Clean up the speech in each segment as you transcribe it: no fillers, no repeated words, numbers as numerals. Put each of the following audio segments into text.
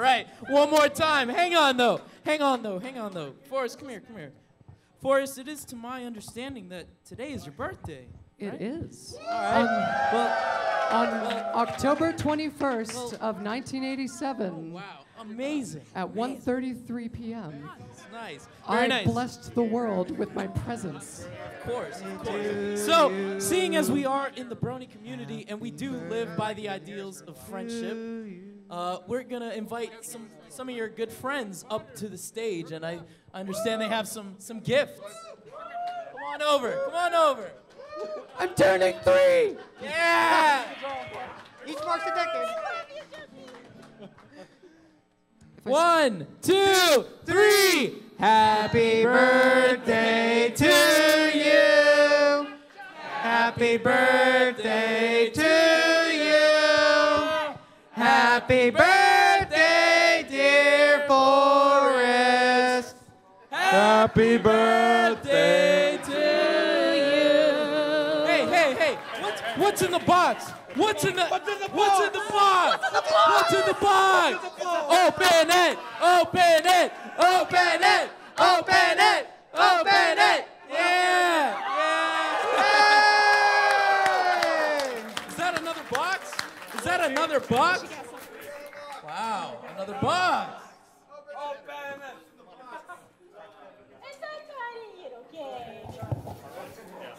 right. One more time. Hang on, though. Forrest, come here. Forrest, it is to my understanding that today is your birthday. It is. All right. On October 21st of 1987. Oh, wow. Amazing. At 1:33 p.m. That's nice. I blessed the world with my presence. Of course. So, seeing as we are in the Brony community and we do live by the ideals of friendship, we're gonna invite some of your good friends up to the stage, and I understand they have some gifts. Come on over. I'm turning 3. Yeah. Each marks a decade. 1, 2, 3. Happy birthday to you. Happy birthday to you. Happy birthday, dear Forrest. Happy birthday to you. Hey. What's in the box? What's in the box? Open it! Yeah! Is that another box? Wow, another box.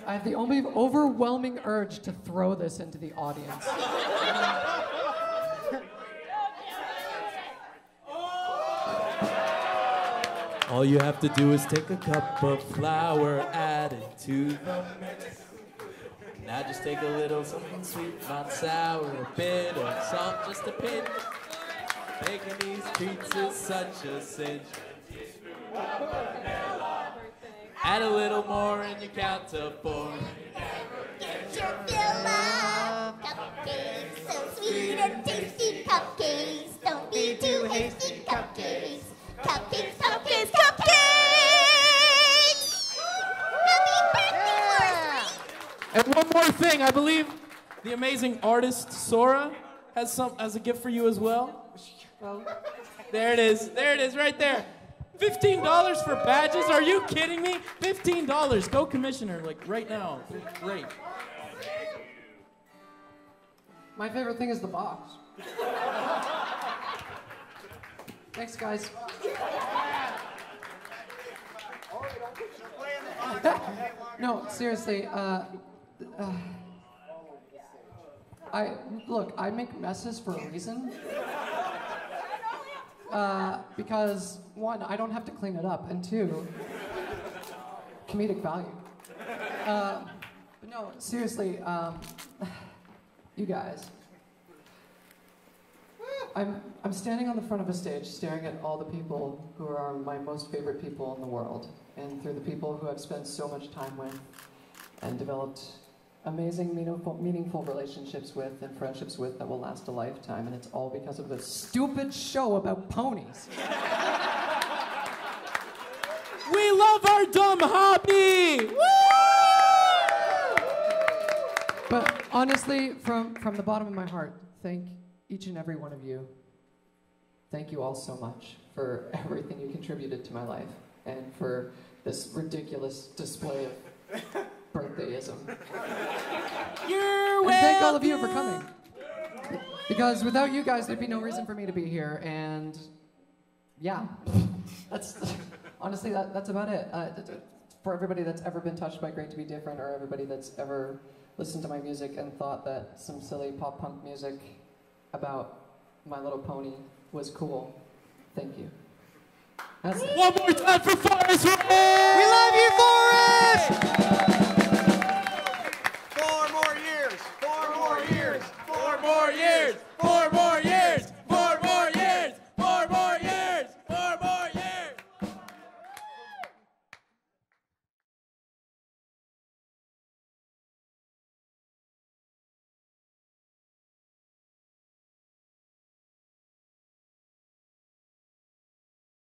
I have the overwhelming urge to throw this into the audience. All you have to do is take a cup of flour, add it to the mix. Now just take a little something sweet, not sour, a bit of salt, just a pinch. Making these treats is such a cinch. Add a little more and you count to 4. Get your fill of cupcakes, so sweet and tasty cupcakes. Don't be too hasty, cupcakes. Cupcakes. Happy birthday, Forrest! And one more thing, I believe the amazing artist Sora has a gift for you as well. There it is right there. $15 for badges? Are you kidding me? $15. Go commissioner, like right now. Great. My favorite thing is the box. Thanks, guys. No, seriously. I make messes for a reason. Because 1, I don't have to clean it up, and 2, comedic value. But no, seriously, you guys. I'm standing on the front of a stage staring at all the people who are my most favorite people in the world, and through the people who I've spent so much time with and developed amazing, meaningful relationships with and friendships with that will last a lifetime, and it's all because of this stupid show about ponies. We love our dumb hobby! Woo! But honestly, from the bottom of my heart, thank each and every one of you. Thank you all so much for everything you contributed to my life and for this ridiculous display of birthdayism. You're welcome. And thank all of you for coming. Because without you guys, there'd be no reason for me to be here. And yeah, honestly, that's about it. For everybody that's ever been touched by Great to Be Different, or everybody that's ever listened to my music and thought that some silly pop punk music about My Little Pony was cool, thank you. That's it. One more time for Forrest! We love you, Forrest!